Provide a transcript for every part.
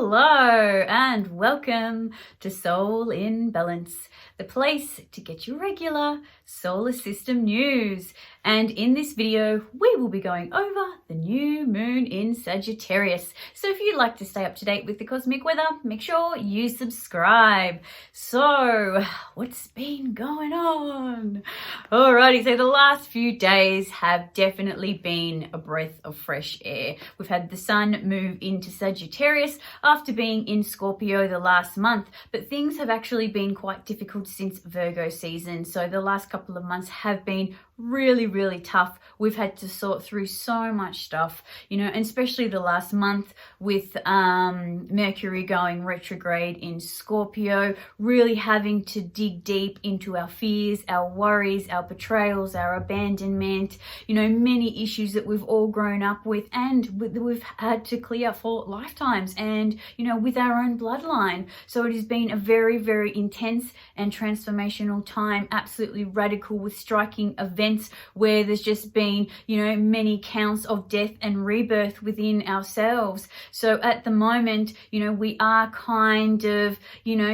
Hello and welcome to Soul in Balance, the place to get your regular solar system news. And in this video, we will be going over the new moon in Sagittarius. So if you'd like to stay up to date with the cosmic weather, make sure you subscribe. So what's been going on? Alrighty, so the last few days have definitely been a breath of fresh air. We've had the sun move into Sagittarius after being in Scorpio the last month, but things have actually been quite difficult since Virgo season. So the last couple of months have been really tough. We've had to sort through so much stuff, and especially the last month with Mercury going retrograde in Scorpio, really having to dig deep into our fears, our worries, our betrayals, our abandonment, many issues that we've all grown up with and we've had to clear for lifetimes and, with our own bloodline. So it has been a very intense and transformational time, absolutely radical, with striking events where there's just been, many counts of death and rebirth within ourselves. So at the moment, we are kind of,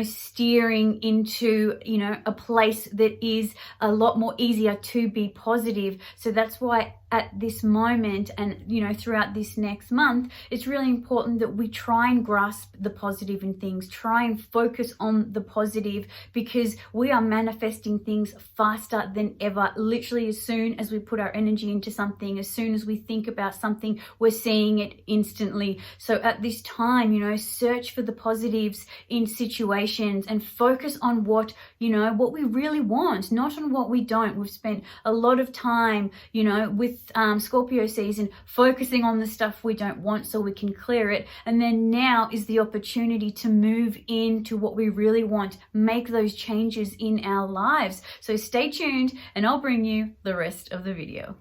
steering into, a place that is a lot more easier to be positive. So that's why at this moment and, throughout this next month, it's really important that we try and grasp the positive in things, try and focus on the positive, because we are manifesting things faster than ever. Literally, as soon as we put our energy into something, as soon as we think about something, we're seeing it instantly. So at this time, search for the positives in situations and focus on what we really want, not on what we don't. We've spent a lot of time, with Scorpio season, focusing on the stuff we don't want so we can clear it. And then now is the opportunity to move into what we really want, make those changes in our lives. So stay tuned and I'll bring you the rest of the video.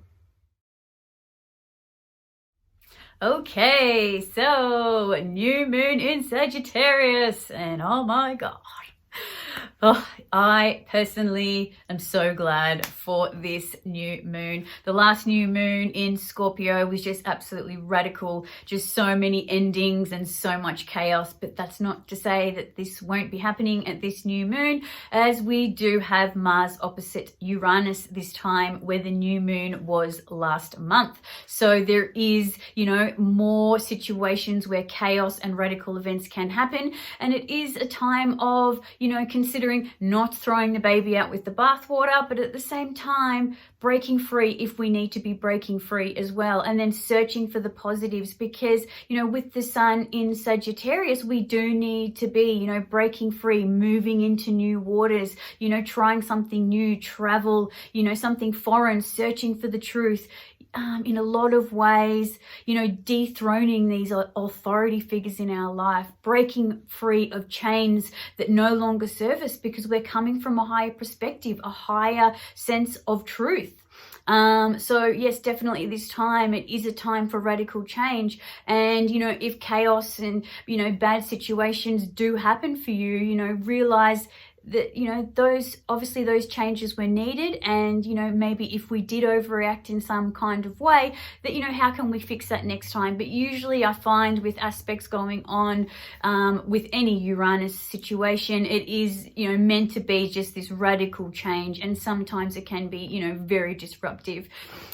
Okay, so new moon in Sagittarius, and oh my God. Oh, I personally am so glad for this new moon. The last new moon in Scorpio was just absolutely radical, just so many endings and so much chaos. But that's not to say that this won't be happening at this new moon, as we do have Mars opposite Uranus this time, where the new moon was last month. So there is, more situations where chaos and radical events can happen. And it is a time of, considering not throwing the baby out with the bathwater, but at the same time breaking free if we need to be breaking free as well, and then searching for the positives, because with the sun in Sagittarius, we do need to be breaking free, moving into new waters, trying something new, travel, something foreign, searching for the truth. In a lot of ways, dethroning these authority figures in our life, breaking free of chains that no longer serve us, because we're coming from a higher perspective, a higher sense of truth. So yes, definitely this time, it is a time for radical change. And, if chaos and, bad situations do happen for you, realize that those changes were needed, and maybe if we did overreact in some kind of way, that how can we fix that next time. But usually I find with aspects going on with any Uranus situation, it is meant to be just this radical change, and sometimes it can be very disruptive.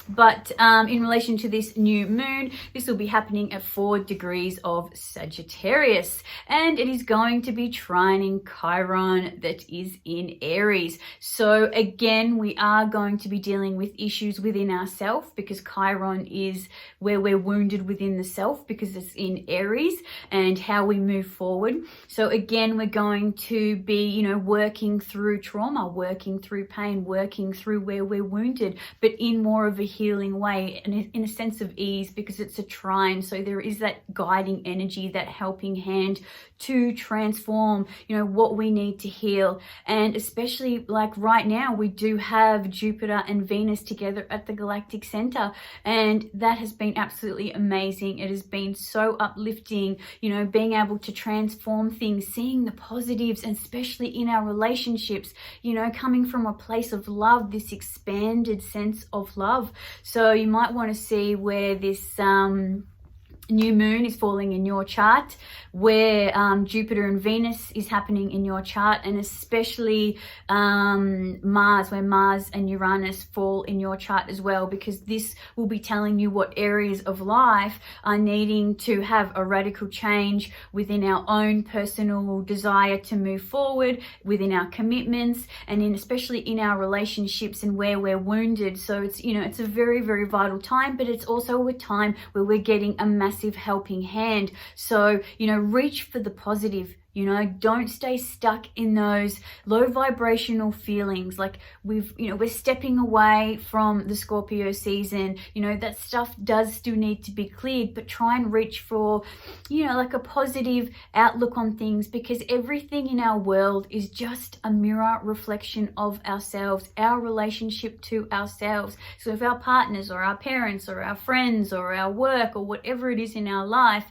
But in relation to this new moon, this will be happening at 4 degrees of Sagittarius, and it is going to be trining Chiron, that is in Aries. So again, we are going to be dealing with issues within ourselves, because Chiron is where we're wounded within the self, because it's in Aries, and how we move forward. So again, we're going to be working through trauma, working through pain, working through where we're wounded, but in more of a healing way, and in a sense of ease, because it's a trine. So there is that guiding energy, that helping hand to transform what we need to heal. And especially like right now, we do have Jupiter and Venus together at the galactic center, and that has been absolutely amazing. It has been so uplifting, being able to transform things, seeing the positives, and especially in our relationships, coming from a place of love, this expanded sense of love. So you might want to see where this new moon is falling in your chart, where Jupiter and Venus is happening in your chart, and especially Mars, where Mars and Uranus fall in your chart as well, because this will be telling you what areas of life are needing to have a radical change within our own personal desire to move forward, within our commitments, and especially in our relationships and where we're wounded. So it's, you know, it's a very, very vital time, but it's also a time where we're getting a massive helping hand. So, you know, reach for the positive. You know, don't stay stuck in those low vibrational feelings. Like we're stepping away from the Scorpio season. You know, that stuff does still need to be cleared, but try and reach for, you know, like a positive outlook on things, because everything in our world is just a mirror reflection of ourselves, our relationship to ourselves. So if our partners or our parents or our friends or our work or whatever it is in our life,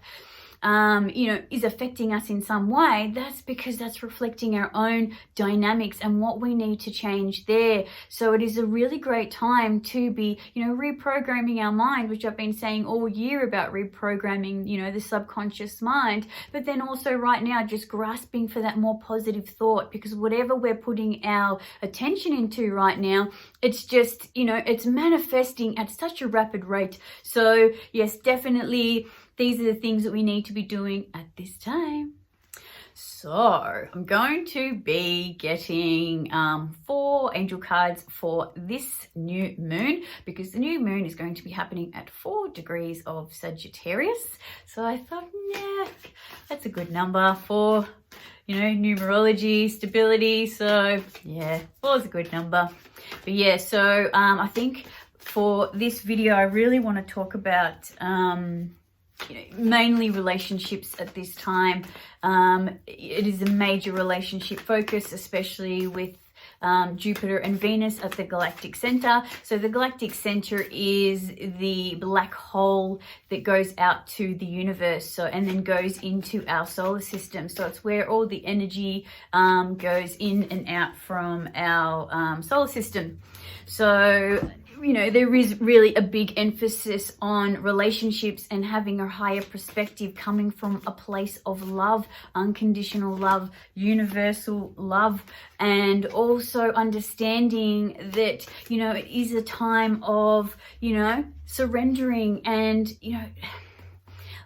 you know, is affecting us in some way, that's because that's reflecting our own dynamics and what we need to change there. So it is a really great time to be, you know, reprogramming our mind, which I've been saying all year about reprogramming, you know, the subconscious mind, but then also right now just grasping for that more positive thought, because whatever we're putting our attention into right now, it's just, you know, it's manifesting at such a rapid rate. So yes, definitely these are the things that we need to be doing at this time. So I'm going to be getting 4 angel cards for this new moon, because the new moon is going to be happening at 4 degrees of Sagittarius. So I thought, yeah, that's a good number for, you know, numerology, stability. So yeah, 4 is a good number. But yeah, so I think for this video, I really want to talk about you know, mainly relationships at this time. It is a major relationship focus, especially with Jupiter and Venus at the galactic center. So the galactic center is the black hole that goes out to the universe, so, and then goes into our solar system. So it's where all the energy goes in and out from our solar system. So, you know, there is really a big emphasis on relationships and having a higher perspective coming from a place of love, unconditional love, universal love, and also understanding that, you know, it is a time of, you know, surrendering and, you know,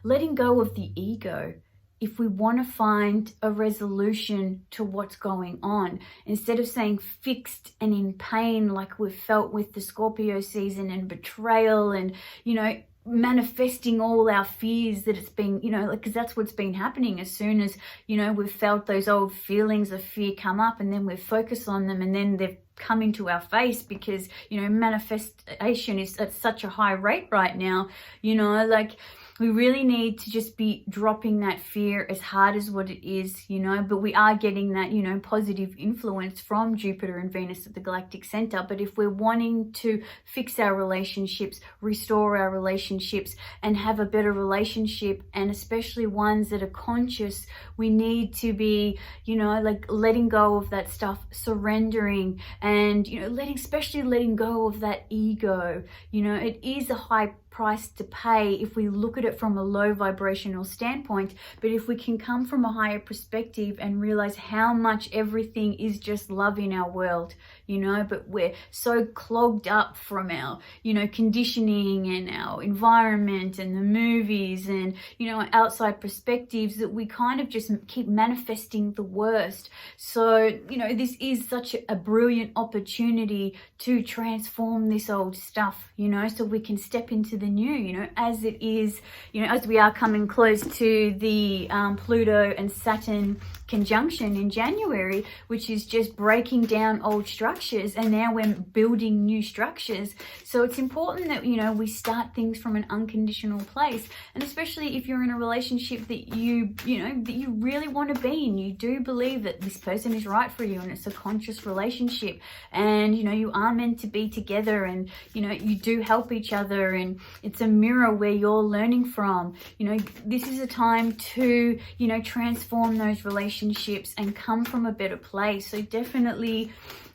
letting go of the ego. If we want to find a resolution to what's going on, instead of saying fixed and in pain like we've felt with the Scorpio season and betrayal and, you know, manifesting all our fears that it's been, you know, like, because that's what's been happening. As soon as, you know, we've felt those old feelings of fear come up, and then we focus on them, and then they've come into our face, because, you know, manifestation is at such a high rate right now. You know, like, we really need to just be dropping that fear as hard as what it is, you know, but we are getting that, you know, positive influence from Jupiter and Venus at the galactic center. But if we're wanting to fix our relationships, restore our relationships, and have a better relationship, and especially ones that are conscious, we need to be, you know, like, letting go of that stuff, surrendering, and, you know, especially letting go of that ego. You know, it is a high price to pay if we look at it from a low vibrational standpoint, but if we can come from a higher perspective and realize how much everything is just love in our world, you know, but we're so clogged up from our, you know, conditioning and our environment and the movies and, you know, outside perspectives, that we kind of just keep manifesting the worst. So, you know, this is such a brilliant opportunity to transform this old stuff, you know, so we can step into the new, you know, as it is, you know, as we are coming close to the Pluto and Saturn conjunction in January, which is just breaking down old structures, and now we're building new structures. So it's important that, you know, we start things from an unconditional place, and especially if you're in a relationship that you know, that you really want to be in, you do believe that this person is right for you, and it's a conscious relationship, and, you know, you are meant to be together, and, you know, you do help each other, and it's a mirror where you're learning from. You know, this is a time to, you know, transform those relationships and come from a better place. So definitely,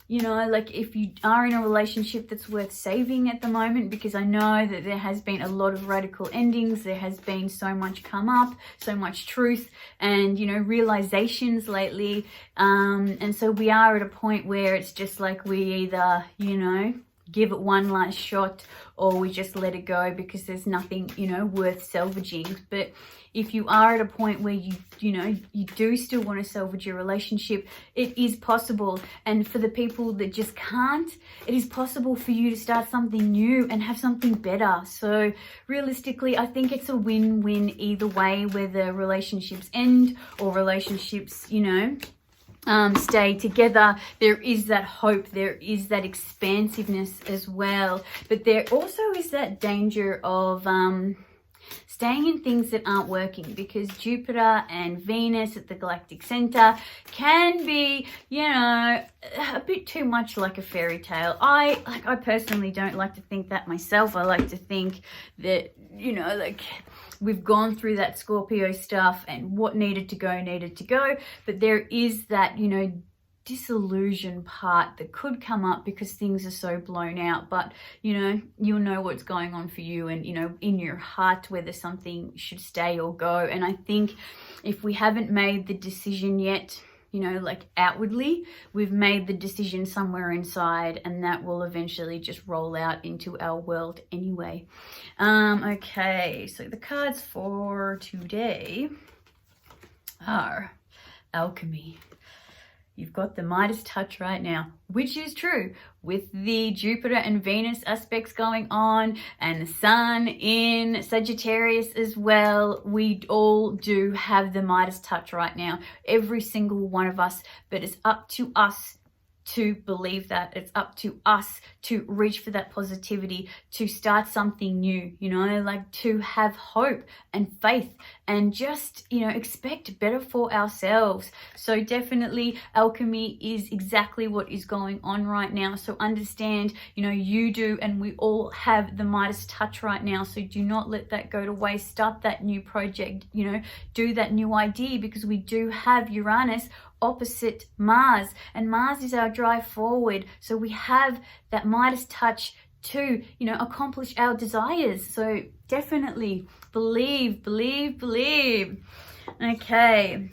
you know, like if you are in a relationship that's worth saving at the moment, because I know that there has been a lot of radical endings, there has been so much come up, so much truth and, you know, realizations lately. And so we are at a point where it's just like we either, you know, give it one last shot or we just let it go because there's nothing, you know, worth salvaging. But if you are at a point where you know, you do still want to salvage your relationship, it is possible. And for the people that just can't, it is possible for you to start something new and have something better. So realistically, I think it's a win-win either way, whether relationships end or relationships, you know, stay together. There is that hope, there is that expansiveness as well, but there also is that danger of staying in things that aren't working, because Jupiter and Venus at the galactic center can be, you know, a bit too much like a fairy tale. I personally don't like to think that myself. I like to think that, you know, like we've gone through that Scorpio stuff and what needed to go, but there is that, you know, disillusion part that could come up because things are so blown out. But, you know, you'll know what's going on for you and, you know, in your heart whether something should stay or go. And I think if we haven't made the decision yet, you know, like outwardly, we've made the decision somewhere inside, and that will eventually just roll out into our world anyway. Okay, so the cards for today are Alchemy. You've got the Midas touch right now, which is true with the Jupiter and Venus aspects going on and the Sun in Sagittarius as well. We all do have the Midas touch right now, every single one of us, but it's up to us to believe that. It's up to us to reach for that positivity, to start something new, you know, like to have hope and faith and just, you know, expect better for ourselves. So definitely alchemy is exactly what is going on right now. So understand, you know, you do and we all have the Midas touch right now. So do not let that go to waste. Start that new project, you know, do that new idea, because we do have Uranus opposite Mars, and Mars is our drive forward. So we have that Midas touch to, you know, accomplish our desires. So definitely believe. Okay.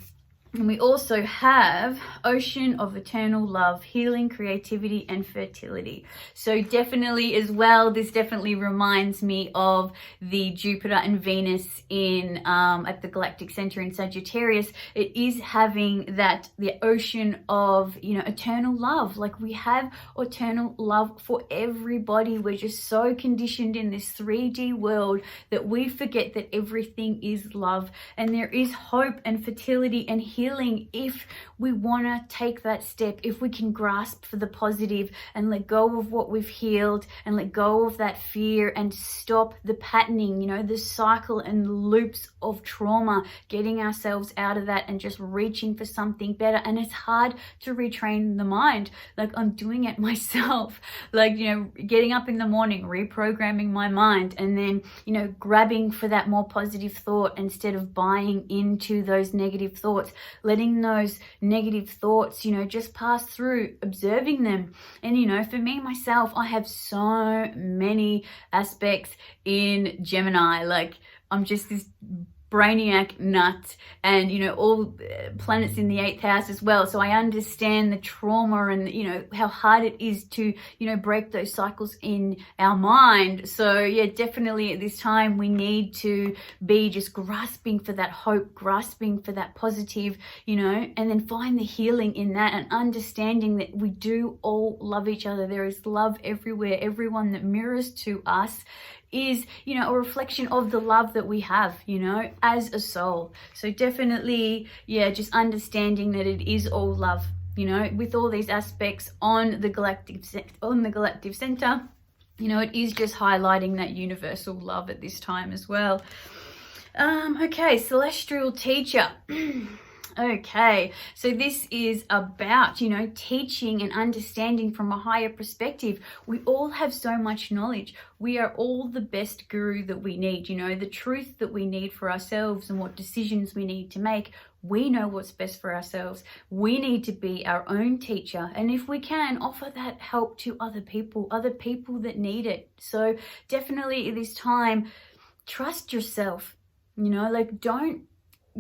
And we also have Ocean of Eternal Love, Healing, Creativity, and Fertility. So definitely as well, this definitely reminds me of the Jupiter and Venus in at the galactic center in Sagittarius. It is having that, the ocean of, you know, eternal love. Like we have eternal love for everybody. We're just so conditioned in this 3D world that we forget that everything is love, and there is hope and fertility and healing if we want to take that step, if we can grasp for the positive and let go of what we've healed and let go of that fear and stop the patterning, you know, the cycle and loops of trauma, getting ourselves out of that and just reaching for something better. And it's hard to retrain the mind. Like I'm doing it myself, like, you know, getting up in the morning, reprogramming my mind, and then, you know, grabbing for that more positive thought instead of buying into those negative thoughts. Letting those negative thoughts, you know, just pass through, observing them. And, you know, for me, myself, I have so many aspects in Gemini. Like I'm just this brainiac nut, and, you know, all planets in the 8th house as well. So I understand the trauma and, you know, how hard it is to, you know, break those cycles in our mind. So yeah, definitely at this time we need to be just grasping for that hope, grasping for that positive, you know, and then find the healing in that, and understanding that we do all love each other. There is love everywhere. Everyone that mirrors to us is, you know, a reflection of the love that we have, you know, as a soul. So definitely, yeah, just understanding that it is all love, you know, with all these aspects on the galactic center, you know, it is just highlighting that universal love at this time as well. Okay, celestial teacher. Okay, so this is about, teaching and understanding from a higher perspective. We all have so much knowledge. We are all the best guru that we need, the truth that we need for ourselves and what decisions we need to make. We know what's best for ourselves. We need to be our own teacher. And if we can, offer that help to other people that need it. So definitely at this time, trust yourself, don't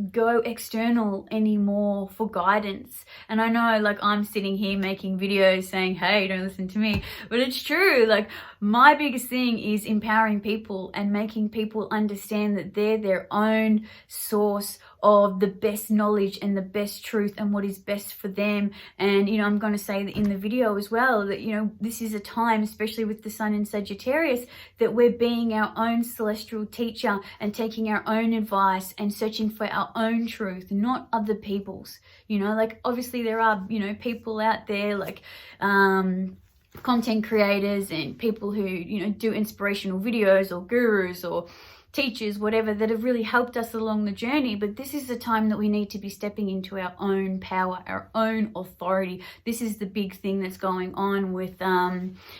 go external anymore for guidance. And I know I'm sitting here making videos saying, hey, don't listen to me, but it's true. My biggest thing is empowering people and making people understand that they're their own source of the best knowledge and the best truth and what is best for them. And I'm going to say that in the video as well, that this is a time, especially with the sun in Sagittarius, that we're being our own celestial teacher and taking our own advice and searching for our own truth, not other people's. Obviously there are people out there content creators and people who do inspirational videos or gurus or teachers, whatever, that have really helped us along the journey. But this is the time that we need to be stepping into our own power, our own authority. This is the big thing that's going on with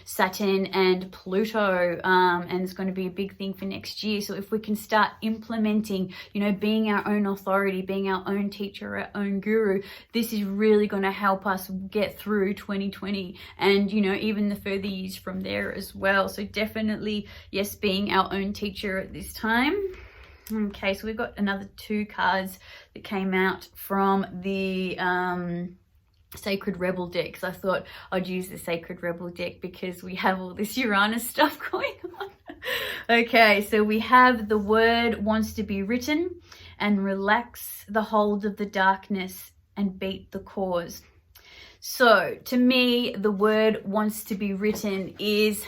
Saturn and Pluto, and it's going to be a big thing for next year. So if we can start implementing, being our own authority, being our own teacher, our own guru, this is really going to help us get through 2020 and, even the further years from there as well. So definitely, yes, being our own teacher at this time. Okay, so we've got another 2 cards that came out from the Sacred Rebel deck. So I thought I'd use the Sacred Rebel deck because we have all this Uranus stuff going on. Okay, so we have the word wants to be written and relax the hold of the darkness and beat the cause. So to me, the word wants to be written is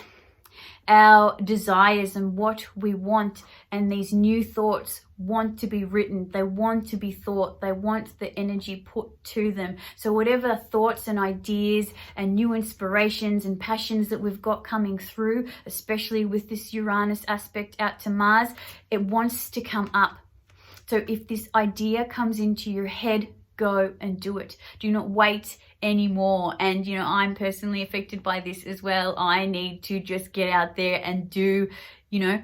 our desires and what we want, and these new thoughts want to be written. They want to be thought. They want the energy put to them. So whatever thoughts and ideas and new inspirations and passions that we've got coming through, especially with this Uranus aspect out to Mars, it wants to come up. So if this idea comes into your head, go and do it. Do not wait anymore. And I'm personally affected by this as well. I need to just get out there and do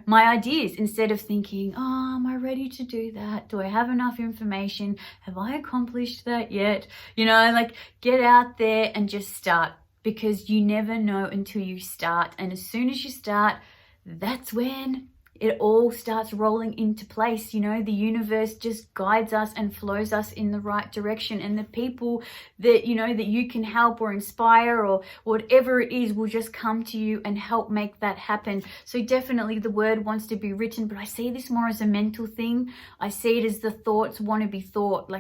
my ideas instead of thinking, oh, am I ready to do that? Do I have enough information? Have I accomplished that yet? Get out there and just start, because you never know until you start. And as soon as you start, that's when it all starts rolling into place. The universe just guides us and flows us in the right direction. And the people that, that you can help or inspire or whatever it is will just come to you and help make that happen. So definitely the word wants to be written, but I see this more as a mental thing. I see it as the thoughts want to be thought,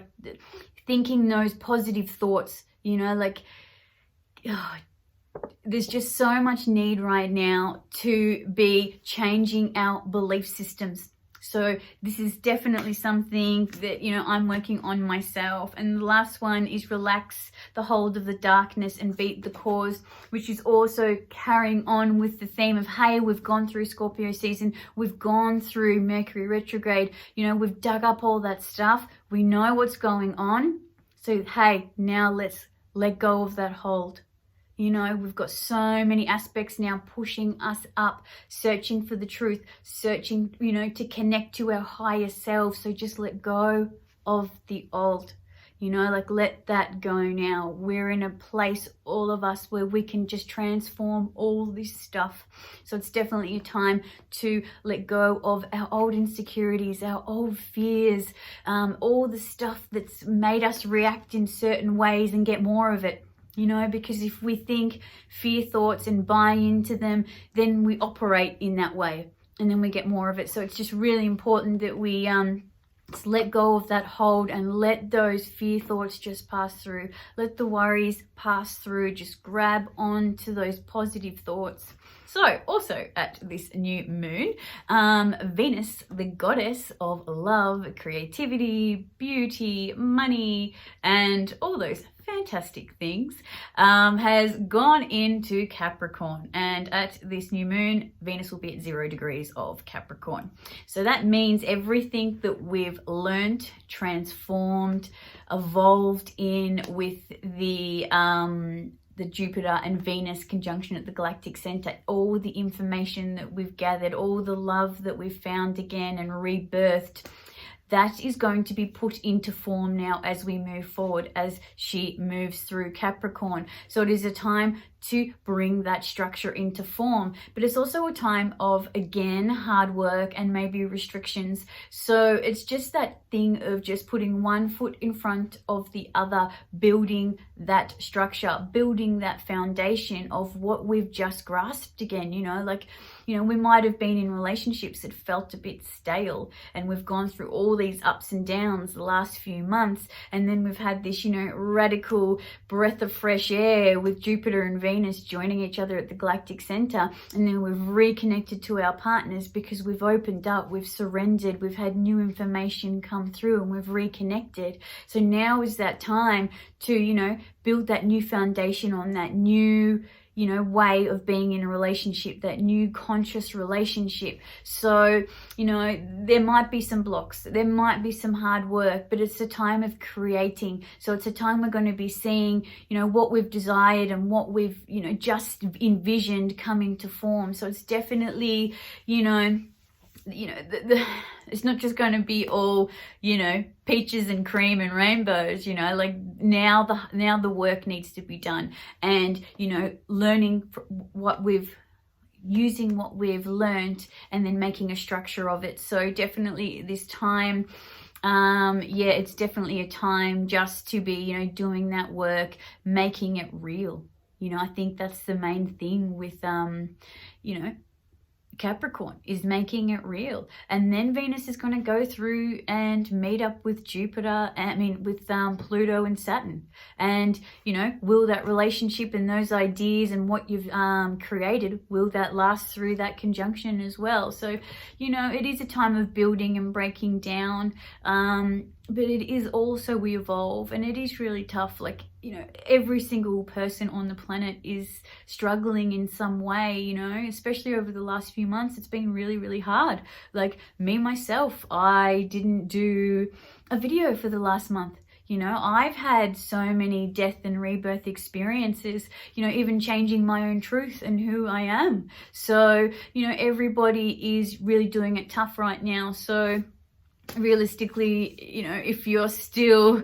thinking those positive thoughts, there's just so much need right now to be changing our belief systems. So this is definitely something that, I'm working on myself. And the last one is relax the hold of the darkness and beat the cause, which is also carrying on with the theme of, hey, we've gone through Scorpio season. We've gone through Mercury retrograde. We've dug up all that stuff. We know what's going on. So, hey, now let's let go of that hold. We've got so many aspects now pushing us up, searching for the truth, searching, to connect to our higher self. So just let go of the old, let that go now. We're in a place, all of us, where we can just transform all this stuff. So it's definitely a time to let go of our old insecurities, our old fears, all the stuff that's made us react in certain ways, and get more of it. Because if we think fear thoughts and buy into them, then we operate in that way and then we get more of it. So it's just really important that we just let go of that hold and let those fear thoughts just pass through. Let the worries pass through. Just grab on to those positive thoughts. So also at this new moon, Venus, the goddess of love, creativity, beauty, money, and all those fantastic things, has gone into Capricorn, and at this new moon Venus will be at 0 degrees of Capricorn. So that means everything that we've learned, transformed, evolved in with the Jupiter and Venus conjunction at the galactic center, all the information that we've gathered, all the love that we've found again and rebirthed, that is going to be put into form now as we move forward, as she moves through Capricorn. So it is a time to bring that structure into form, but it's also a time of, again, hard work and maybe restrictions. So it's just that thing of just putting one foot in front of the other, building that structure, building that foundation of what we've just grasped again. We might have been in relationships that felt a bit stale, and we've gone through all these ups and downs the last few months, and then we've had this, radical breath of fresh air with Jupiter and Venus joining each other at the galactic center, and then we've reconnected to our partners because we've opened up, we've surrendered, we've had new information come through, and we've reconnected. So now is that time to, build that new foundation on that new way of being in a relationship, that new conscious relationship. So, there might be some blocks, there might be some hard work, but it's a time of creating. So it's a time we're going to be seeing, what we've desired and what we've, just envisioned coming to form. So it's definitely, it's not just going to be all, peaches and cream and rainbows, now the work needs to be done, and, learning using what we've learned and then making a structure of it. So definitely this time, it's definitely a time just to be, doing that work, making it real. I think that's the main thing with, Capricorn, is making it real. And then Venus is going to go through and meet up with with Pluto and Saturn. And, will that relationship and those ideas and what you've created, will that last through that conjunction as well? So, it is a time of building and breaking down. But it is also, we evolve, and it is really tough. Every single person on the planet is struggling in some way, especially over the last few months. It's been really, really hard. Me, myself, I didn't do a video for the last month. I've had so many death and rebirth experiences, even changing my own truth and who I am. So, everybody is really doing it tough right now. So realistically, if you're still,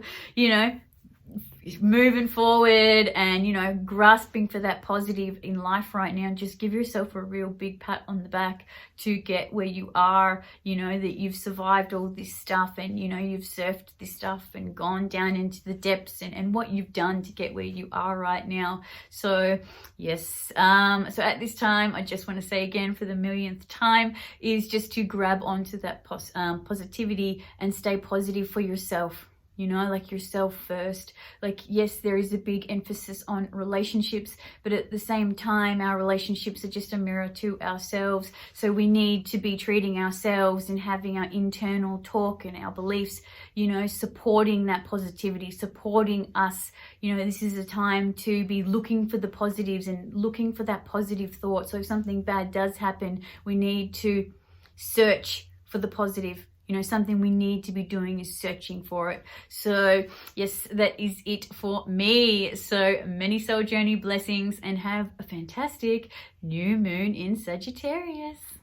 moving forward and, grasping for that positive in life right now, just give yourself a real big pat on the back to get where you are, that you've survived all this stuff, and, you've surfed this stuff and gone down into the depths, and what you've done to get where you are right now. So yes, so at this time, I just want to say again for the millionth time, is just to grab onto that positivity and stay positive for yourself. Yourself first. Yes, there is a big emphasis on relationships, but at the same time, our relationships are just a mirror to ourselves. So we need to be treating ourselves and having our internal talk and our beliefs, supporting that positivity, supporting us. This is a time to be looking for the positives and looking for that positive thought. So if something bad does happen, we need to search for the positive. Something we need to be doing is searching for it. So yes, that is it for me. So many soul journey blessings, and have a fantastic new moon in Sagittarius.